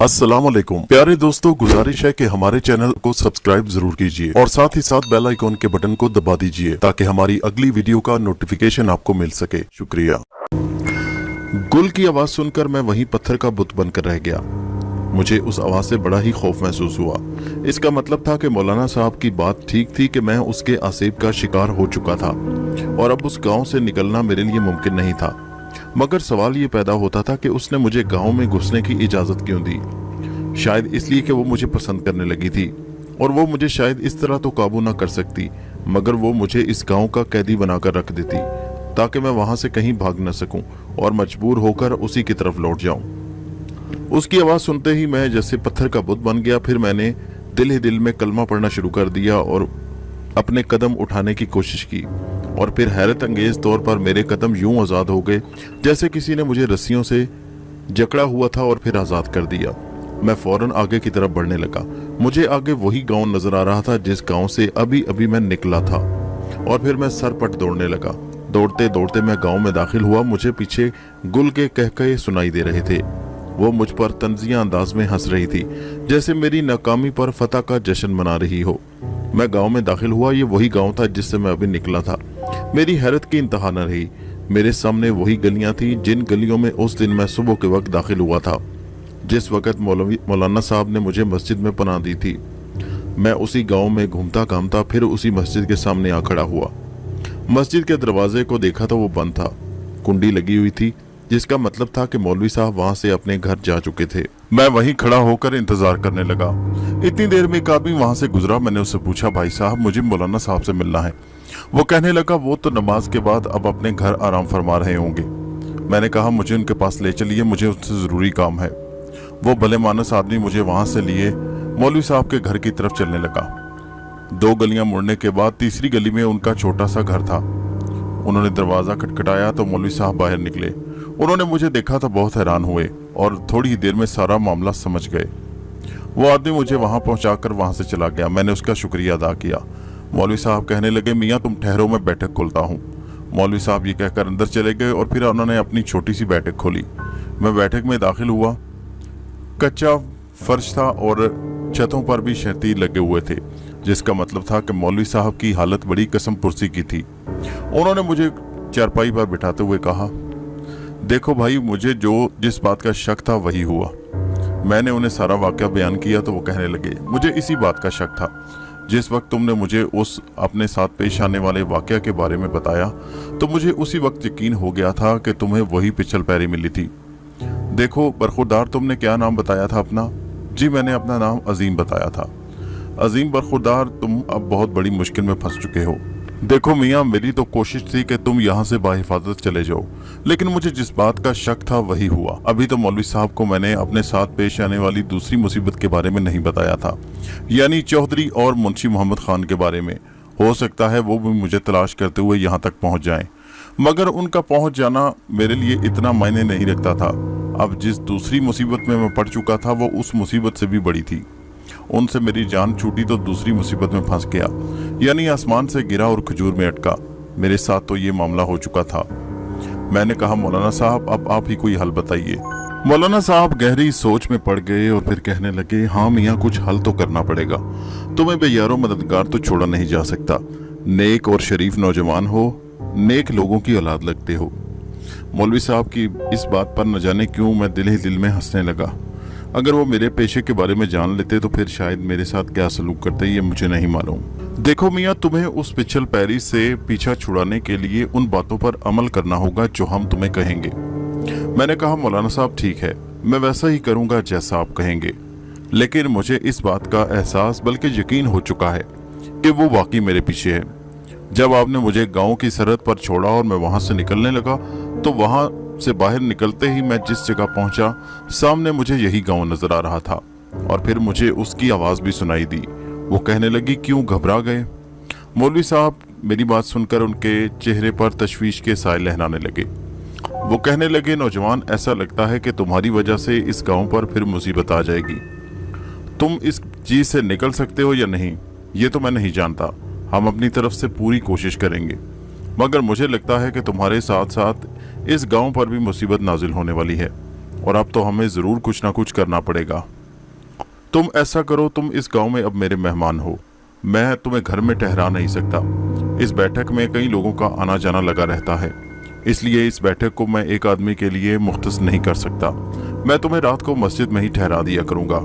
अस्सलाम वालेकुम प्यारे दोस्तों, गुजारिश है कि हमारे चैनल को सब्सक्राइब जरूर कीजिए और साथ ही साथ बेल आइकॉन के बटन को दबा दीजिए ताकि हमारी अगली वीडियो का नोटिफिकेशन आपको मिल सके। शुक्रिया। गुल की आवाज सुनकर मैं वहीं पत्थर का बुत बनकर रह गया। मुझे उस आवाज से बड़ा ही खौफ महसूस हुआ। इसका मतलब था कि मौलाना साहब की बात ठीक थी कि मैं उसके आसेब का शिकार हो चुका था और अब उस गांव से निकलना मेरे लिए मुमकिन नहीं था। मगर सवाल ये पैदा होता था कि उसने मुझे गांव में घुसने की इजाजत क्यों दी। शायद इसलिए कि वो मुझे पसंद करने लगी थी और वो मुझे शायद इस तरह तो काबू ना कर सकती, मगर वो मुझे इस गांव का कैदी बनाकर रख देती ताकि मैं वहां से कहीं भाग न सकूं और मजबूर होकर उसी की तरफ लौट जाऊं। उसकी आवाज सुनते ही मैं जैसे पत्थर का बुत बन गया। फिर मैंने दिल ही दिल में कलमा पढ़ना शुरू कर दिया और अपने कदम उठाने की कोशिश की और फिर हैरत अंगेज तौर पर मेरे कदम यूं आजाद हो गए जैसे किसी ने मुझे रस्सियों से जकड़ा हुआ था और फिर आजाद कर दिया। मैं फौरन आगे की तरफ बढ़ने लगा। मुझे आगे वही गांव नजर आ रहा था जिस गांव से अभी अभी मैं निकला था और फिर मैं सरपट दौड़ने लगा। दौड़ते दौड़ते मैं गांव में दाखिल हुआ। मुझे पीछे गुल के कहकहे सुनाई दे रहे थे। वो मुझ पर तंजिया अंदाज में हंस रही थी जैसे मेरी नाकामी पर फतह का जश्न मना रही हो। मैं गांव में दाखिल हुआ। ये वही गांव था जिससे मैं अभी निकला था। मेरी हैरत की इंतहा न रही। मेरे सामने वही गलियां थी जिन गलियों में उस दिन मैं सुबह के वक्त दाखिल हुआ था, जिस वक्त मौलाना साहब ने मुझे मस्जिद में पनाह दी थी। मैं उसी गांव में घूमता घामता फिर उसी मस्जिद के सामने आ खड़ा हुआ। मस्जिद के दरवाजे को देखा तो वो बंद था। कुंडी लगी हुई थी जिसका मतलब था कि मौलवी साहब वहां से अपने घर जा चुके थे। मैं वहीं खड़ा होकर इंतजार करने लगा। इतनी देर में एक आदमी वहां से गुजरा। मैंने उससे पूछा, भाई साहब मुझे मौलाना साहब से मिलना है। वो कहने लगा, वो तो नमाज के बाद अब अपने घर आराम फरमा रहे होंगे। मैंने कहा, मुझे उनके पास ले चलिए, मुझे उनसे जरूरी काम है। वो भले मानस आदमी मुझे वहां से लिए मौलवी साहब के घर की तरफ चलने लगा। 2 गलियां मुड़ने के बाद तीसरी गली में उनका छोटा सा घर था। उन्होंने दरवाजा खटखटाया तो मौलवी साहब बाहर निकले। उन्होंने मुझे देखा तो बहुत हैरान हुए और थोड़ी ही देर में सारा मामला समझ गए। वो आदमी मुझे वहां पहुंचाकर वहां से चला गया। मैंने उसका शुक्रिया अदा किया। मौलवी साहब कहने लगे, मियाँ तुम ठहरो, मैं बैठक खोलता हूँ। मौलवी साहब ये कहकर अंदर चले गए और फिर उन्होंने अपनी छोटी सी बैठक खोली। मैं बैठक में दाखिल हुआ। कच्चा फर्श था और छतों पर भी शहतीर लगे हुए थे, जिसका मतलब था कि मौलवी साहब की हालत बड़ी कसम पुरसी की थी। उन्होंने मुझे चारपाई पर बिठाते हुए कहा, देखो भाई, मुझे जिस बात का शक था वही हुआ। मैंने उन्हें सारा वाकया बयान किया तो वो कहने लगे, मुझे इसी बात का शक था। जिस वक्त तुमने मुझे उस अपने साथ पेश आने वाले वाकया के बारे में बताया तो मुझे उसी वक्त यकीन हो गया था कि तुम्हें वही पिछल पैरी मिली थी। देखो बरखुरदार, तुमने क्या नाम बताया था अपना? जी मैंने अपना नाम अजीम बताया था। अजीम बरखुरदार, तुम अब बहुत बड़ी मुश्किल में फंस चुके हो। देखो मियाँ, मेरी तो कोशिश थी कि तुम यहाँ से बाहिफाजत चले जाओ, लेकिन मुझे जिस बात का शक था वही हुआ। अभी तो मौलवी साहब को मैंने अपने साथ पेश आने वाली दूसरी मुसीबत के बारे में नहीं बताया था, यानी चौधरी और मुंशी मोहम्मद खान के बारे में। हो सकता है वो भी मुझे तलाश करते हुए यहाँ तक पहुँच जाएं, मगर उनका पहुँच जाना मेरे लिए इतना मायने नहीं रखता था। अब जिस दूसरी मुसीबत में मैं पड़ चुका था वो उस मुसीबत से भी बड़ी थी। उनसे मेरी जान छूटी तो दूसरी मुसीबत में फंस गया, यानी आसमान से गिरा और खजूर में अटका। मेरे साथ तो ये मामला हो चुका था। मैंने कहा, मौलाना साहब अब आप ही कोई हल बताइए। मौलाना साहब गहरी सोच में पड़ गए और फिर कहने लगे, हाँ मियाँ, कुछ हल तो करना पड़ेगा। तुम्हें बेयारो मददगार तो छोड़ा नहीं जा सकता। नेक और शरीफ नौजवान हो, नेक लोगों की औलाद लगते हो। मौलवी साहब की इस बात पर न जाने क्यों मैं दिल ही दिल में हंसने लगा। अगर वो मेरे पेशे के बारे में जान लेते तो फिर शायद मेरे साथ क्या सलूक करते ये मुझे नहीं मालूम। देखो मियाँ, तुम्हें उस पिछल पैरी से पीछा छुड़ाने के लिए उन बातों पर अमल करना होगा जो हम तुम्हें कहेंगे। मैंने कहा, मौलाना साहब ठीक है, मैं वैसा ही करूंगा जैसा आप कहेंगे, लेकिन मुझे इस बात का एहसास बल्कि यकीन हो चुका है कि वो वाकई मेरे पीछे है। जब आपने मुझे गाँव की सरहद पर छोड़ा और मैं वहां से निकलने लगा तो वहां से बाहर निकलते ही मैं जिस जगह पहुंचा सामने मुझे यही गांव नजर आ रहा था और फिर मुझे उसकी आवाज भी सुनाई दी। वो कहने लगी, क्यों घबरा गए? मौलवी साहब मेरी बात सुनकर उनके चेहरे पर तशवीश के साए लहराने लगे। वो कहने लगे, नौजवान, ऐसा लगता है कि तुम्हारी वजह से इस गांव पर फिर मुसीबत आ जाएगी। तुम इस चीज से निकल सकते हो या नहीं ये तो मैं नहीं जानता। हम अपनी तरफ से पूरी कोशिश करेंगे, मगर मुझे लगता है कि तुम्हारे साथ साथ इस गांव पर भी मुसीबत नाजिल होने वाली है। और अब तो हमें ज़रूर कुछ ना कुछ करना पड़ेगा। तुम ऐसा करो, तुम इस गांव में अब मेरे मेहमान हो। मैं तुम्हें घर में ठहरा नहीं सकता। इस बैठक में कई लोगों का आना जाना लगा रहता है, इसलिए इस बैठक को मैं एक आदमी के लिए मुख्तस नहीं कर सकता। मैं तुम्हें रात को मस्जिद में ही ठहरा दिया करूँगा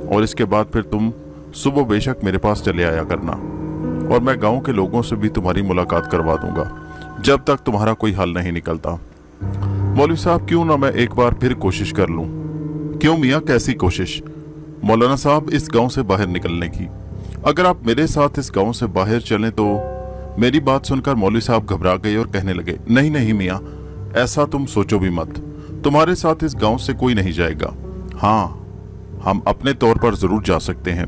और इसके बाद फिर तुम सुबह बेशक मेरे पास चले आया करना और मैं गांव के लोगों से भी तुम्हारी मुलाकात करवा दूंगा जब तक तुम्हारा कोई हल नहीं निकलता। मौलवी साहब, क्यों ना मैं एक बार फिर कोशिश कर लूं? क्यों मियाँ, कैसी कोशिश? मौलाना साहब, इस गांव से बाहर निकलने की। अगर आप मेरे साथ इस गांव से बाहर चलें तो। मेरी बात सुनकर मौलवी साहब घबरा गए और कहने लगे, नहीं नहीं मियाँ, ऐसा तुम सोचो भी मत। तुम्हारे साथ इस गांव से कोई नहीं जाएगा। हाँ, हम अपने तौर पर जरूर जा सकते हैं।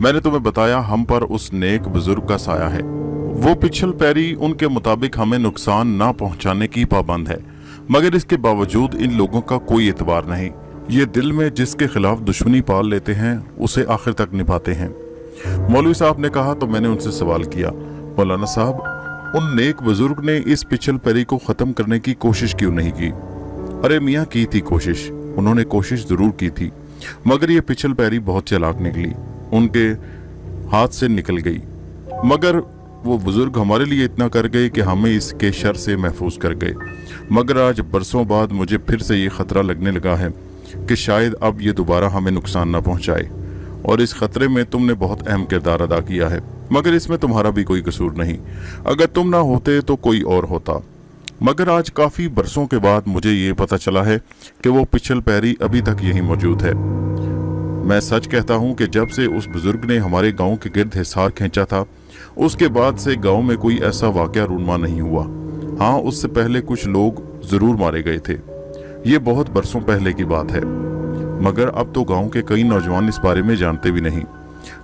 मैंने तुम्हें बताया हम पर उस नेक बुजुर्ग का साया है। वो पिछल पैरी उनके मुताबिक हमें नुकसान ना पहुंचाने की पाबंद है, मगर इसके बावजूद इन लोगों का कोई एतबार नहीं। ये दिल में जिसके खिलाफ दुश्मनी पाल लेते हैं उसे आखिर तक निभाते हैं। मौलवी साहब ने कहा तो मैंने उनसे सवाल किया, मौलाना साहब, उन नेक बुजुर्ग ने इस पिछल पैरी को खत्म करने की कोशिश क्यों नहीं की? अरे मियाँ, की थी कोशिश, उन्होंने कोशिश जरूर की थी, मगर ये पिछल पैरी बहुत चालाक निकली, उनके हाथ से निकल गई। मगर वो बुजुर्ग हमारे लिए इतना कर गए कि हमें इसके शर से महफूज कर गए। मगर आज बरसों बाद मुझे फिर से ये खतरा लगने लगा है कि शायद अब ये दोबारा हमें नुकसान ना पहुंचाए, और इस खतरे में तुमने बहुत अहम किरदार अदा किया है, मगर इसमें तुम्हारा भी कोई कसूर नहीं। अगर तुम ना होते तो कोई और होता। मगर आज काफी बरसों के बाद मुझे ये पता चला है कि वो पिछल पैरी अभी तक यहीं मौजूद है। मैं सच कहता हूँ कि जब से उस बुजुर्ग ने हमारे गांव के गिर्द हिसार खींचा था, उसके बाद से गांव में कोई ऐसा वाकया रूनमा नहीं हुआ। हाँ, उससे पहले कुछ लोग जरूर मारे गए थे, ये बहुत बरसों पहले की बात है, मगर अब तो गांव के कई नौजवान इस बारे में जानते भी नहीं।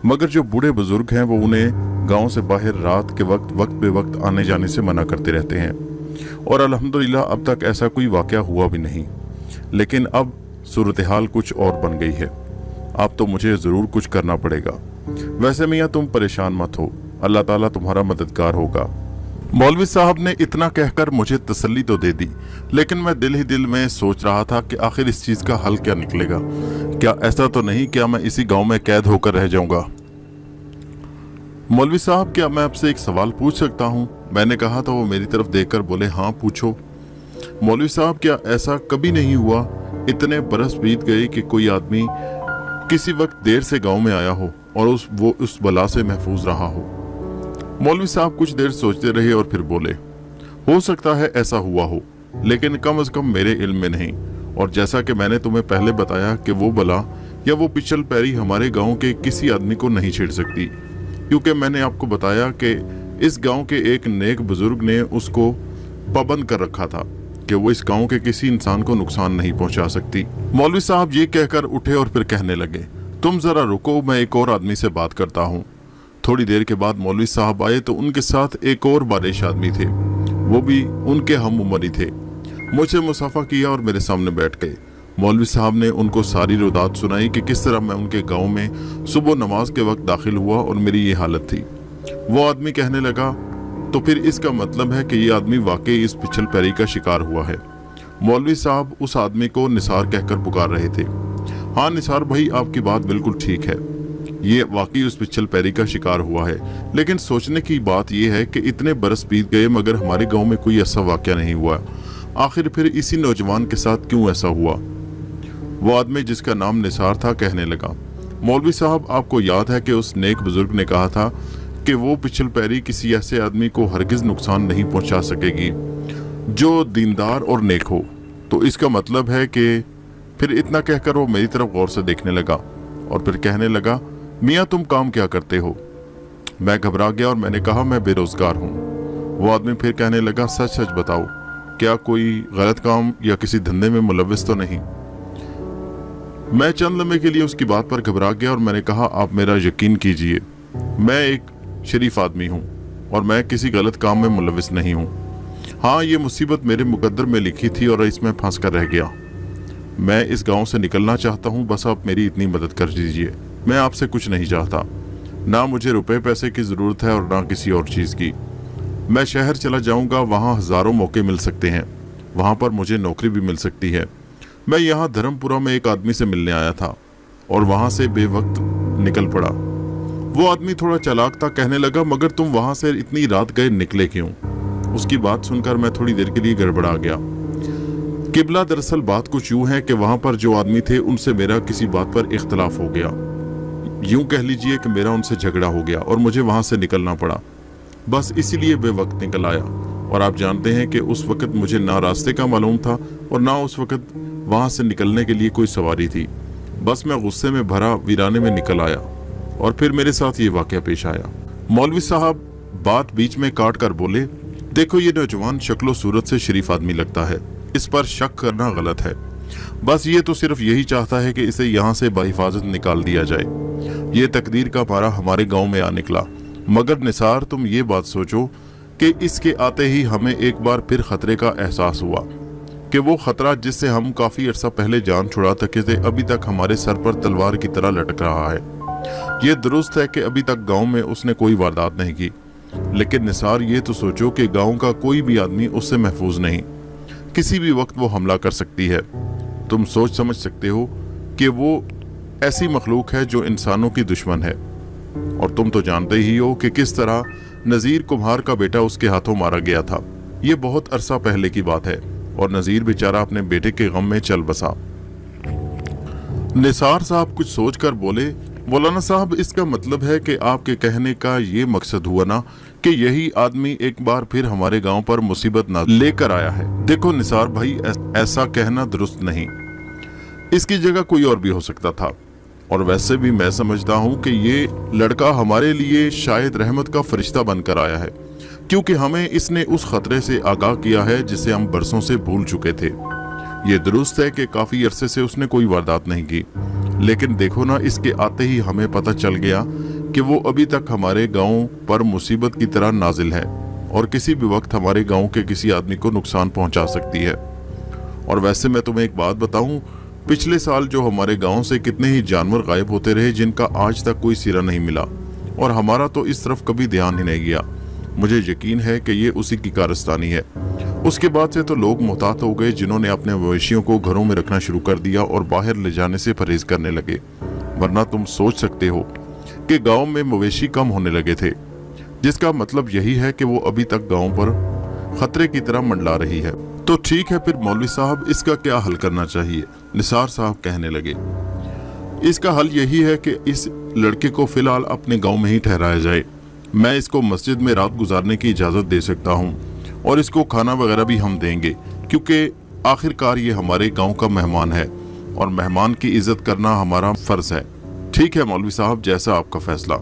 मगर जो बूढ़े बुजुर्ग हैं वो उन्हें गांव से बाहर रात के वक्त बे वक्त आने जाने से मना करते रहते हैं, और अल्हम्दुलिल्लाह अब तक ऐसा कोई वाकया हुआ भी नहीं। लेकिन अब सूरत हाल कुछ और बन गई है। अब तो मुझे जरूर कुछ करना पड़ेगा। वैसे मियाँ, तुम परेशान मत हो, अल्लाह ताला तुम्हारा मददगार होगा। मौलवी साहब ने इतना कहकर मुझे तसल्ली तो दे दी, लेकिन मैं दिल ही दिल में सोच रहा था कि आखिर इस चीज का हल क्या निकलेगा। क्या ऐसा तो नहीं, क्या मैं इसी गांव में कैद होकर रह जाऊंगा? मौलवी साहब, क्या मैं आपसे एक सवाल पूछ सकता हूँ? मैंने कहा तो वो मेरी तरफ देखकर बोले, हाँ पूछो। मौलवी साहब, क्या ऐसा कभी नहीं हुआ इतने बरस बीत गए कि कोई आदमी किसी वक्त देर से गांव में आया हो और वो उस बला से महफूज रहा हो? मौलवी साहब कुछ देर सोचते रहे और फिर बोले, हो सकता है ऐसा हुआ हो, लेकिन कम से कम मेरे इल्म में नहीं। और जैसा कि मैंने तुम्हें पहले बताया कि वो बला या वो पिछल पैरी हमारे गांव के किसी आदमी को नहीं छेड़ सकती, क्योंकि मैंने आपको बताया कि इस गांव के एक नेक बुजुर्ग ने उसको पाबंद कर रखा था कि वो इस गांव के किसी इंसान को नुकसान नहीं पहुंचा सकती। मौलवी साहब ये कहकर उठे और फिर कहने लगे, तुम जरा रुको, मैं एक और आदमी से बात करता हूँ। थोड़ी देर के बाद मौलवी साहब आए तो उनके साथ एक और बारिश आदमी थे, वो भी उनके हम उम्र ही थे। मुझे मुसाफा किया और मेरे सामने बैठ गए। मौलवी साहब ने उनको सारी रुदात सुनाई कि किस तरह मैं उनके गांव में सुबह नमाज के वक्त दाखिल हुआ और मेरी ये हालत थी। वो आदमी कहने लगा, तो फिर इसका मतलब है कि ये आदमी वाकई इस पिछल पैरी का शिकार हुआ है। मौलवी साहब उस आदमी को निसार कहकर पुकार रहे थे। हाँ निसार भाई, आपकी बात बिल्कुल ठीक है, ये वाकई उस पिछल पैरी का शिकार हुआ है, लेकिन सोचने की बात यह है कि इतने बरस बीत गए मगर हमारे गांव में कोई ऐसा वाकया नहीं हुआ। आखिर फिर इसी नौजवान के साथ क्यों ऐसा हुआ? वो आदमी जिसका नाम निसार था कहने लगा, मौलवी साहब, आपको याद है कि उस नेक बुजुर्ग ने कहा था कि वो पिछल पैरी किसी ऐसे आदमी को हरगिज नुकसान नहीं पहुंचा सकेगी जो दीनदार और नेक हो। तो इसका मतलब है कि फिर इतना कहकर वो मेरी तरफ गौर से देखने लगा और फिर कहने लगा, मियाँ तुम काम क्या करते हो? मैं घबरा गया और मैंने कहा, मैं बेरोजगार हूँ। वो आदमी फिर कहने लगा, सच सच बताओ, क्या कोई गलत काम या किसी धंधे में मुलविस तो नहीं? मैं चंद लम्हे के लिए उसकी बात पर घबरा गया और मैंने कहा, आप मेरा यकीन कीजिए, मैं एक शरीफ आदमी हूँ और मैं किसी गलत काम में मुलविस नहीं हूँ। हाँ, ये मुसीबत मेरे मुकद्दर में लिखी थी और इसमें फंस कर रह गया। मैं इस गांव से निकलना चाहता हूँ, बस आप मेरी इतनी मदद कर दीजिए। मैं आपसे कुछ नहीं चाहता, ना मुझे रुपए पैसे की ज़रूरत है और ना किसी और चीज़ की। मैं शहर चला जाऊँगा, वहाँ हज़ारों मौके मिल सकते हैं, वहाँ पर मुझे नौकरी भी मिल सकती है। मैं यहाँ धर्मपुरा में एक आदमी से मिलने आया था और वहां से बेवक्त निकल पड़ा। वो आदमी थोड़ा चालाक था, कहने लगा मगर तुम वहां से इतनी रात गए निकले क्यों? उसकी बात सुनकर मैं थोड़ी देर के लिए गड़बड़ा गया। किबला दरअसल बात कुछ यूं है कि वहां पर जो आदमी थे उनसे मेरा किसी बात पर इख्तलाफ हो गया। यूं कह लीजिए कि मेरा उनसे झगड़ा हो गया और मुझे वहां से निकलना पड़ा। बस इसीलिए बेवक्त निकल आया। और आप जानते हैं कि उस वक्त मुझे ना रास्ते का मालूम था और ना उस वक्त वहां से निकलने के लिए कोई सवारी थी। बस मैं गुस्से में भरा वीराने में निकल आया और फिर मेरे साथ ये वाकया पेश आया। मौलवी साहब बात बीच में काट कर बोले, देखो ये नौजवान शक्लो सूरत से शरीफ आदमी लगता है, इस पर शक करना गलत है। बस ये तो सिर्फ यही चाहता है कि इसे यहाँ से बाहिफाजत निकाल दिया जाए। ये तकदीर का मारा हमारे गांव में आ निकला। मगर निसार तुम ये बात सोचो कि इसके आते ही हमें एक बार फिर खतरे का एहसास हुआ कि वो खतरा जिससे हम काफी अरसा पहले जान छुड़ा सके थे अभी तक हमारे सर पर तलवार की तरह लटक रहा है। ये दुरुस्त है कि अभी तक गांव में उसने कोई वारदात नहीं की, लेकिन निसार ये तो सोचो कि गांव का कोई भी आदमी उससे महफूज नहीं, किसी भी वक्त वो हमला कर सकती है। तुम सोच समझ सकते हो कि वो ऐसी मखलूक है जो इंसानों की दुश्मन है। और तुम तो जानते ही हो कि किस तरह नजीर कुम्हार का बेटा उसके हाथों मारा गया था। ये बहुत अरसा पहले की बात है और नजीर बेचारा अपने बेटे के गम में चल बसा। निसार साहब कुछ सोचकर बोले, मौलाना साहब इसका मतलब है कि आपके कहने का ये मकसद हुआ ना कि यही आदमी एक बार फिर हमारे गांव पर मुसीबत ना लेकर आया है। देखो निसार भाई, ऐसा कहना दुरुस्त नहीं, इसकी जगह कोई और भी हो सकता था। और वैसे भी मैं समझता हूँ कि ये लड़का हमारे लिए शायद रहमत का फरिश्ता बनकर आया है, क्योंकि हमें इसने उस खतरे से आगाह किया है जिसे हम बरसों से भूल चुके थे। ये दुरुस्त है कि काफी अरसे से उसने कोई वारदात नहीं की, लेकिन देखो ना इसके आते ही हमें पता चल गया कि वो अभी तक हमारे गांव पर मुसीबत की तरह नाजिल है और किसी भी वक्त हमारे गांव के किसी आदमी को नुकसान पहुंचा सकती है। और वैसे मैं तुम्हें एक बात बताऊं, पिछले साल जो हमारे गांव से कितने ही जानवर गायब होते रहे जिनका आज तक कोई सिरा नहीं मिला, और हमारा तो इस तरफ कभी ध्यान ही नहीं गया। मुझे यकीन है कि ये उसी की कारस्तानी है। उसके बाद से तो लोग मुहतात हो गए, जिन्होंने अपने मवेशियों को घरों में रखना शुरू कर दिया और बाहर ले जाने से परहेज करने लगे। वरना तुम सोच सकते हो कि गांव में मवेशी कम होने लगे थे, जिसका मतलब यही है कि वो अभी तक गांव पर खतरे की तरह मंडला रही है। तो ठीक है फिर मौलवी साहब, इसका क्या हल करना चाहिए? निसार साहब कहने लगे, इसका हल यही है कि इस लड़के को फिलहाल अपने गांव में ही ठहराया जाए। मैं इसको मस्जिद में रात गुजारने की इजाजत दे सकता हूं और इसको खाना वगैरह भी हम देंगे, क्योंकि आखिरकार ये हमारे गांव का मेहमान है और मेहमान की इज्जत करना हमारा फर्ज है। ठीक है मौलवी साहब, जैसा आपका फैसला।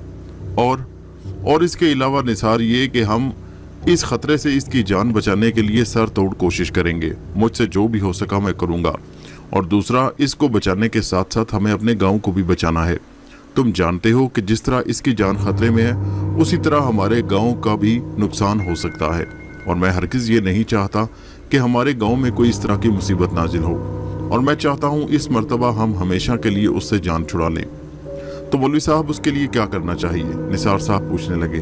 और इसके अलावा निसार ये कि हम इस खतरे से इसकी जान बचाने के लिए सर तोड़ कोशिश करेंगे। मुझसे जो भी हो सका मैं करूंगा। और दूसरा, इसको बचाने के साथ साथ हमें अपने गांव को भी बचाना है। तुम जानते हो कि जिस तरह इसकी जान खतरे में है, उसी तरह हमारे गांव का भी नुकसान हो सकता है। और मैं हरगिज ये नहीं चाहता कि हमारे गांव में कोई इस तरह की मुसीबत नाजिल हो, और मैं चाहता हूं इस मर्तबा हम हमेशा के लिए उससे जान छुड़ा लें। तो मौलवी साहब, उसके लिए क्या करना चाहिए? निसार साहब पूछने लगे।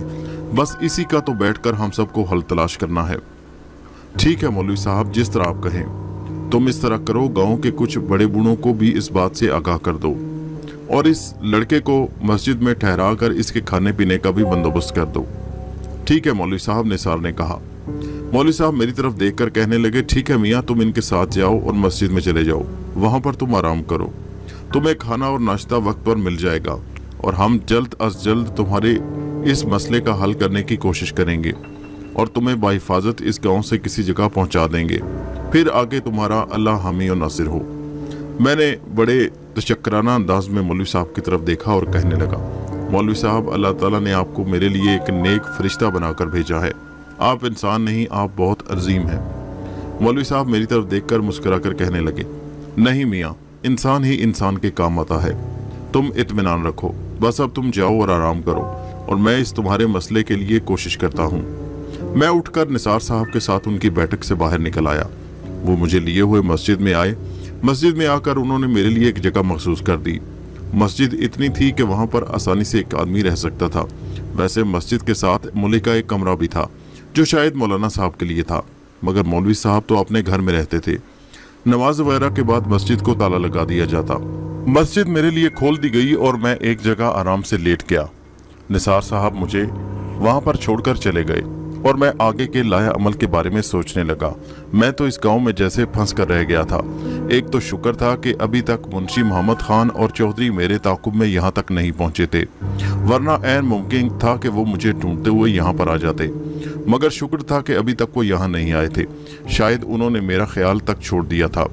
बस इसी का तो बैठकर हम सबको हल तलाश करना है। ठीक है मौलवी साहब, जिस तरह आप कहें। तुम इस तरह करो, गांव के कुछ बड़े बूढ़ों को भी इस बात से आगाह कर दो और इस लड़के को मस्जिद में ठहरा कर इसके खाने पीने का भी बंदोबस्त कर दो। ठीक है मौलवी साहब, निसार ने कहा। मौलवी साहब मेरी तरफ देखकर कहने लगे, ठीक है मियाँ, तुम इनके साथ जाओ और मस्जिद में चले जाओ। वहां पर तुम आराम करो, तुम्हें खाना और नाश्ता वक्त पर मिल जाएगा और हम जल्द अज जल्द तुम्हारे इस मसले का हल करने की कोशिश करेंगे और तुम्हें बाहिफाजत इस गांव से किसी जगह पहुंचा देंगे। फिर आगे तुम्हारा अल्लाह हामी और नासिर हो। मैंने बड़े तशक्कराना अंदाज में मौलवी साहब की तरफ देखा और कहने लगा, मौलवी साहब, अल्लाह ताला ने आपको मेरे लिए एक नेक फरिश्ता बनाकर भेजा है। आप इंसान नहीं, आप बहुत अजीम हैं। मौलवी साहब मेरी तरफ देखकर मुस्कुराकर कहने लगे, नहीं मियाँ, इंसान ही इंसान के काम आता है। तुम इत्मीनान रखो, बस अब तुम जाओ और आराम करो और मैं इस तुम्हारे मसले के लिए कोशिश करता हूँ। मैं उठकर निसार साहब के साथ उनकी बैठक से बाहर निकल आया। वो मुझे लिए हुए मस्जिद में आए। मस्जिद में आकर उन्होंने मेरे लिए एक जगह मखसूस कर दी। मस्जिद इतनी थी कि वहां पर आसानी से एक आदमी रह सकता था। वैसे मस्जिद के साथ मौलवी का एक कमरा भी था, जो शायद मौलाना साहब के लिए था, मगर मौलवी साहब तो अपने घर में रहते थे। नमाज वगैरह के बाद मस्जिद को ताला लगा दिया जाता। मस्जिद मेरे लिए खोल दी गई और मैं एक जगह आराम से लेट गया। निसार साहब मुझे वहां पर छोड़कर चले गए और मैं आगे के लाया अमल के बारे में सोचने लगा। मैं तो इस गांव में जैसे फंस कर रह गया था। एक तो शुक्र था कि अभी तक मुंशी मोहम्मद खान और चौधरी मेरे ताकुब में यहाँ तक नहीं पहुंचे थे, वरना ऐन मुमकिन था कि वो मुझे ढूंढते हुए यहाँ पर आ जाते। मगर शुक्र था कि अभी तक वो यहाँ नहीं आए थे। शायद उन्होंने मेरा ख्याल तक छोड़ दिया था।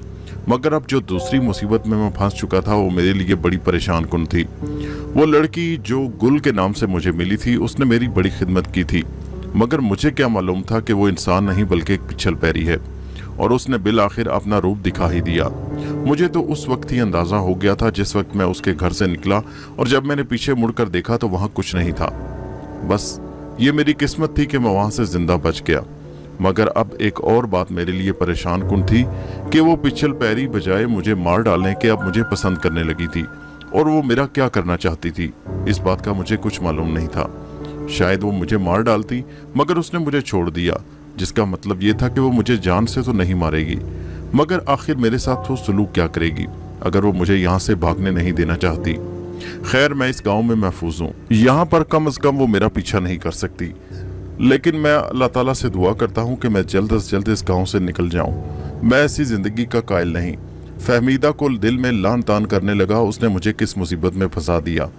मगर अब जो दूसरी मुसीबत में मैं फंस चुका था वो मेरे लिए बड़ी परेशान कुन थी। वो लड़की जो गुल के नाम से मुझे मिली थी, उसने मेरी बड़ी खिदमत की थी, मगर मुझे क्या मालूम था कि वो इंसान नहीं बल्कि एक पिछल पैरी है, और उसने बिल आखिर अपना रूप दिखा ही दिया। मुझे तो उस वक्त ही अंदाजा हो गया था जिस वक्त मैं उसके घर से निकला, और जब मैंने पीछे मुड़कर देखा तो वहां कुछ नहीं था। बस ये मेरी किस्मत थी कि मैं वहां से जिंदा बच गया। मगर अब एक और बात मेरे लिए परेशान कुन थी कि वो पिछल पैरी बजाय मुझे मार डालने के अब मुझे पसंद करने लगी थी, और वो मेरा क्या करना चाहती थी इस बात का मुझे कुछ मालूम नहीं था। शायद वो मुझे मार डालती, मगर उसने मुझे छोड़ दिया, जिसका मतलब ये था कि वो मुझे जान से तो नहीं मारेगी, मगर आखिर मेरे साथ वो सलूक क्या करेगी अगर वो मुझे यहाँ से भागने नहीं देना चाहती। खैर, मैं इस गांव में महफूज हूँ, यहाँ पर कम से कम वो मेरा पीछा नहीं कर सकती। लेकिन मैं अल्लाह ताला से दुआ करता हूँ कि मैं जल्द से जल्द इस गांव से निकल जाऊँ। मैं ऐसी जिंदगी का कायल नहीं। फहमीदा को दिल में लान तान करने लगा, उसने मुझे किस मुसीबत में फंसा दिया।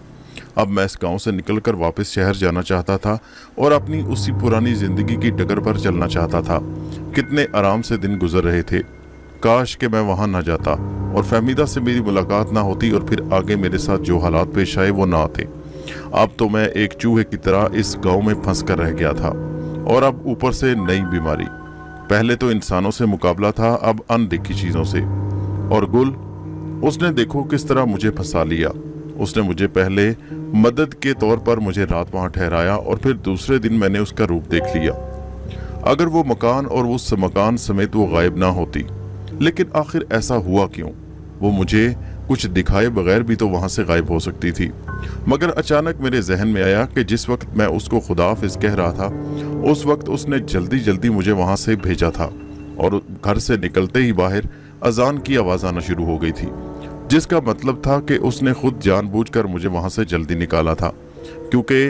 अब मैं इस गांव से निकलकर वापस शहर जाना चाहता था और अपनी उसी पुरानी जिंदगी की डगर पर चलना चाहता था। कितने आराम से दिन गुजर रहे थे। काश कि मैं वहां न जाता और फहमीदा से मेरी मुलाकात ना होती, और फिर आगे मेरे साथ जो हालात पेश आए वो ना आते। अब तो मैं एक चूहे की तरह इस गांव में फंस कर रह गया था, और अब ऊपर से नई बीमारी। पहले तो इंसानों से मुकाबला था, अब अनदेखी चीजों से। और गुल, उसने देखो किस तरह मुझे फंसा लिया। उसने मुझे पहले मदद के तौर पर मुझे रात वहां ठहराया, और फिर दूसरे दिन मैंने उसका रूप देख लिया। अगर वो मकान और उस मकान समेत वो गायब ना होती, लेकिन आखिर ऐसा हुआ क्यों? वो मुझे कुछ दिखाए बगैर भी तो वहां से गायब हो सकती थी। मगर अचानक मेरे जहन में आया कि जिस वक्त मैं उसको खुदा हाफिज कह रहा था, उस वक्त उसने जल्दी जल्दी मुझे वहां से भेजा था, और घर से निकलते ही बाहर अजान की आवाज आना शुरू हो गई थी, जिसका मतलब था कि उसने खुद जानबूझकर मुझे वहां से जल्दी निकाला था। क्योंकि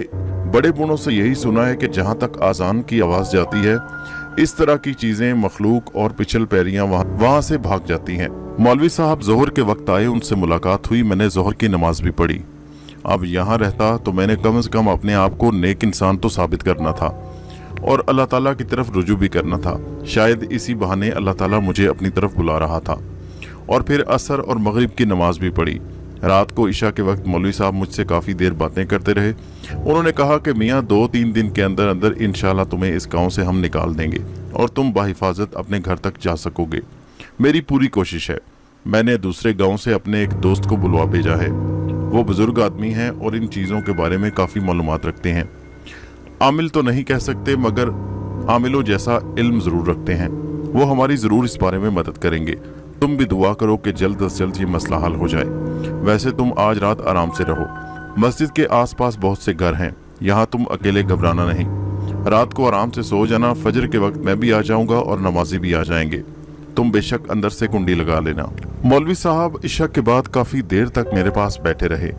बड़े बूढ़ों से यही सुना है कि जहां तक अजान की आवाज जाती है, इस तरह की चीजें, मखलूक और पिछल पैरियां वहां से भाग जाती हैं। मौलवी साहब जोहर के वक्त आए, उनसे मुलाकात हुई, मैंने जोहर की नमाज भी पढ़ी। अब यहाँ रहता तो मैंने कम से कम अपने आप को नेक इंसान तो साबित करना था और अल्लाह ताला की तरफ रुजू भी करना था। शायद इसी बहाने अल्लाह ताला मुझे अपनी तरफ बुला रहा था। और फिर असर और मगरिब की नमाज भी पढ़ी। रात को इशा के वक्त मौलवी साहब मुझसे काफ़ी देर बातें करते रहे। उन्होंने कहा कि मियाँ 2-3 दिन के अंदर अंदर इंशाल्लाह तुम्हें इस गांव से हम निकाल देंगे और तुम बाहिफाजत अपने घर तक जा सकोगे। मेरी पूरी कोशिश है। मैंने दूसरे गांव से अपने एक दोस्त को बुलवा भेजा है। वो बुजुर्ग आदमी हैं और इन चीज़ों के बारे में काफ़ी मालूमात रखते हैं। आमिल तो नहीं कह सकते, मगर आमिलों जैसा इल्म ज़रूर रखते हैं। वो हमारी ज़रूर इस बारे में मदद करेंगे। तुम भी दुआ करो कि जल्द से जल्द ये मसला हल हो जाए। वैसे तुम आज रात आराम से रहो। मस्जिद के आसपास बहुत से घर हैं, यहाँ तुम अकेले घबराना नहीं। रात को आराम से सो जाना। फजर के वक्त मैं भी आ जाऊंगा और नमाजी भी आ जाएंगे। तुम बेशक अंदर से कुंडी लगा लेना। मौलवी साहब इशा के बाद काफ़ी देर तक मेरे पास बैठे रहे।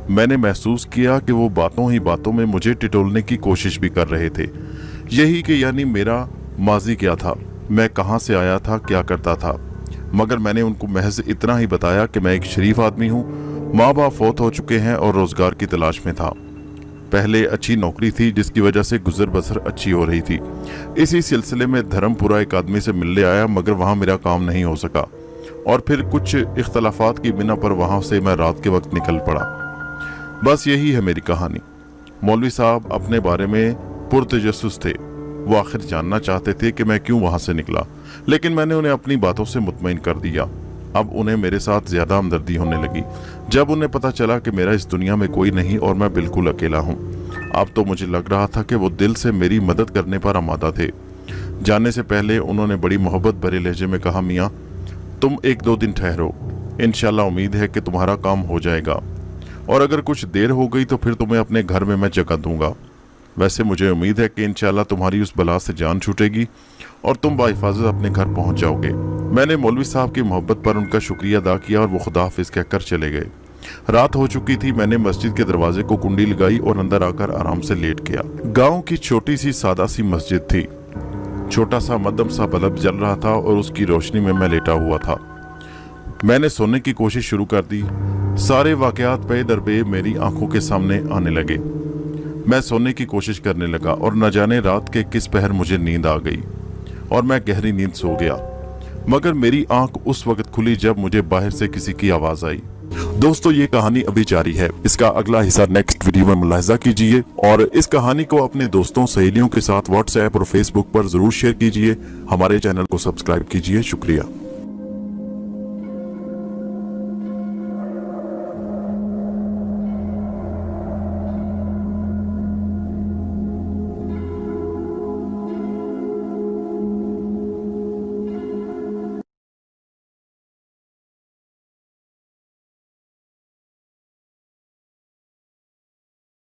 मैंने महसूस किया कि वो बातों ही बातों में मुझे टिटोलने की कोशिश भी कर रहे थे। यही कि यानी मेरा माजी क्या था, मैं कहाँ से आया था, क्या करता था। मगर मैंने उनको महज इतना ही बताया कि मैं एक शरीफ आदमी हूँ, माँ बाप फौत हो चुके हैं और रोजगार की तलाश में था। पहले अच्छी नौकरी थी जिसकी वजह से गुजर बसर अच्छी हो रही थी। इसी सिलसिले में धर्मपुरा एक आदमी से मिलने आया, मगर वहाँ मेरा काम नहीं हो सका और फिर कुछ इख्तलाफात की बिना पर वहाँ से मैं रात के वक्त निकल पड़ा। बस यही है मेरी कहानी। मौलवी साहब अपने बारे में पुरतजस्सुस थे। वो आखिर जानना चाहते थे कि मैं क्यों वहाँ से निकला, लेकिन मैंने उन्हें अपनी बातों से मुतमईन कर दिया। अब उन्हें मेरे साथ ज्यादा हमदर्दी होने लगी जब उन्हें पता चला कि मेरा इस दुनिया में कोई नहीं और मैं बिल्कुल अकेला हूँ। अब तो मुझे लग रहा था कि वो दिल से मेरी मदद करने पर आमादा थे। जाने से पहले उन्होंने बड़ी मोहब्बत भरे लहजे में कहा, मियाँ तुम 1-2 दिन ठहरो, इंशाल्लाह उम्मीद है कि तुम्हारा काम हो जाएगा, और अगर कुछ देर हो गई तो फिर तुम्हें अपने घर में मैं जगह दूंगा। वैसे मुझे उम्मीद है कि इंशाल्लाह तुम्हारी उस बला से जान छूटेगी और तुम बाहिफाजत अपने घर पहुंच जाओगे। मैंने मौलवी साहब की मोहब्बत पर उनका शुक्रिया अदा किया और वो खुदा हाफिज कहकर चले गए। रात हो चुकी थी। मैंने मस्जिद के दरवाजे को कुंडी लगाई और अंदर आकर आराम से लेट गया। गांव की छोटी सी सादा सी मस्जिद थी। छोटा सा मध्यम सा बल्ब जल रहा था और उसकी रोशनी में मैं लेटा हुआ था। मैंने सोने की कोशिश शुरू कर दी। सारे वाकयात पे दर पे मेरी आंखों के सामने आने लगे। मैं सोने की कोशिश करने लगा और न जाने रात के किस पहर मुझे नींद आ गई और मैं गहरी नींद सो गया। मगर मेरी आंख उस वक्त खुली जब मुझे बाहर से किसी की आवाज आई। दोस्तों, ये कहानी अभी जारी है। इसका अगला हिस्सा नेक्स्ट वीडियो में मुलाहिजा कीजिए और इस कहानी को अपने दोस्तों सहेलियों के साथ व्हाट्सएप और फेसबुक पर जरूर शेयर कीजिए। हमारे चैनल को सब्सक्राइब कीजिए। शुक्रिया।